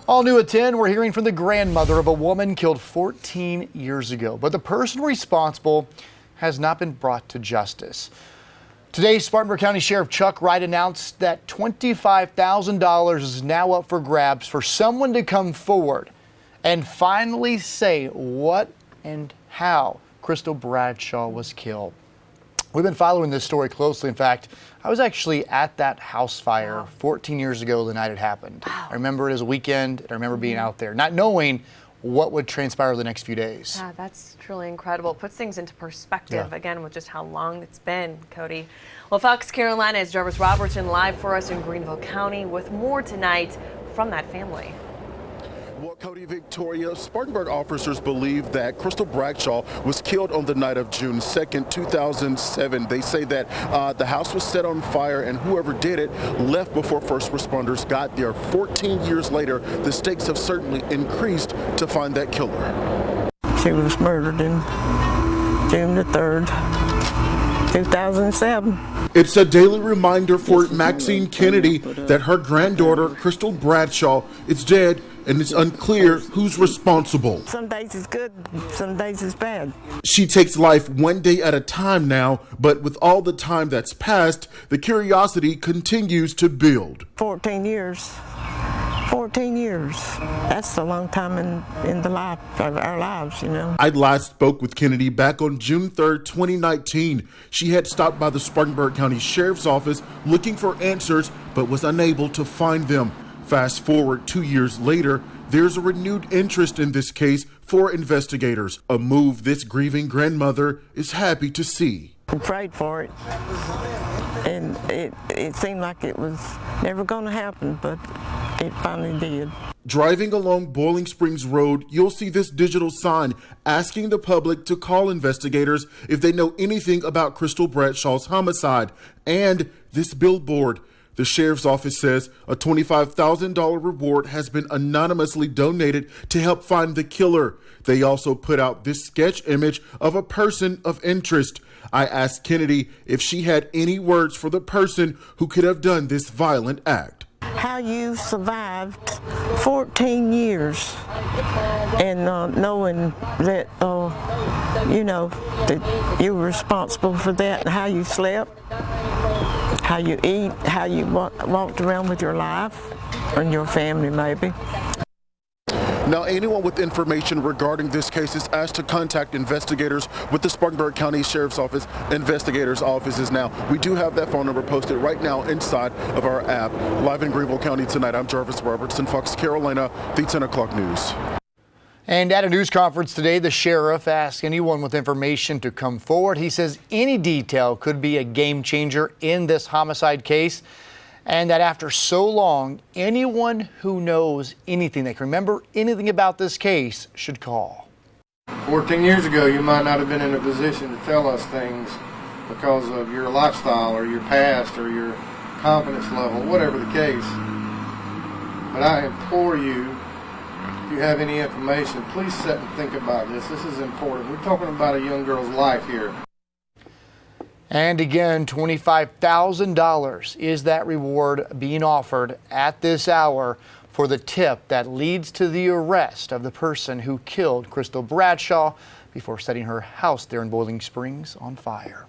All new at 10, we're hearing from the grandmother of a woman killed 14 years ago, but the person responsible has not been brought to justice. Today, Spartanburg County Sheriff Chuck Wright announced that $25,000 is now up for grabs for someone to come forward and finally say what and how Crystal Bradshaw was killed. We've been following this story closely. In fact, I was actually at that house fire 14 years ago the night it happened. I remember it as a weekend, and I remember being out there, not knowing what would transpire the next few days. Yeah, that's truly incredible. Puts things into perspective, again, with just how long it's been, Cody. Well, Fox Carolina's Jarvis Robertson live for us in Greenville County with more tonight from that family. Well, Cody, Victoria, Spartanburg officers believe that Crystal Bradshaw was killed on the night of June 2nd, 2007. They say that the house was set on fire and whoever did it left before first responders got there. 14 years later, the stakes have certainly increased to find that killer. She was murdered in June the 3rd, 2007. It's a daily reminder for Maxine Kennedy that her granddaughter, Crystal Bradshaw, is dead, and it's unclear who's responsible. Some days it's good, some days it's bad. She takes life one day at a time now, but with all the time that's passed, the curiosity continues to build. 14 years. 14 years. That's a long time in the life of our lives, you know. I last spoke with Kennedy back on June 3rd, 2019. She had stopped by the Spartanburg County Sheriff's Office looking for answers, but was unable to find them. Fast forward 2 years later, there's a renewed interest in this case for investigators, a move this grieving grandmother is happy to see. We prayed for it, and it seemed like it was never going to happen, but it finally did. Driving along Boiling Springs Road, you'll see this digital sign asking the public to call investigators if they know anything about Crystal Bradshaw's homicide, and this billboard. The sheriff's office says a $25,000 reward has been anonymously donated to help find the killer. They also put out this sketch image of a person of interest. I asked Kennedy if she had any words for the person who could have done this violent act. How you survived 14 years and knowing that, you know, that you were responsible for that, and how you slept, how you eat, how you walked around with your life and your family maybe. Now, anyone with information regarding this case is asked to contact investigators with the Spartanburg County Sheriff's Office. Investigators' offices now. We do have that phone number posted right now inside of our app. Live in Greenville County tonight, I'm Jarvis Robertson, Fox Carolina, the 10 o'clock news. And at a news conference today, the sheriff asked anyone with information to come forward. He says any detail could be a game changer in this homicide case, and that after so long, anyone who knows anything, that can remember anything about this case, should call. 14 years ago, you might not have been in a position to tell us things because of your lifestyle or your past or your confidence level, whatever the case. But I implore you, if you have any information, please sit and think about this. This is important. We're talking about a young girl's life here. And again, $25,000 is that reward being offered at this hour for the tip that leads to the arrest of the person who killed Crystal Bradshaw before setting her house there in Boiling Springs on fire.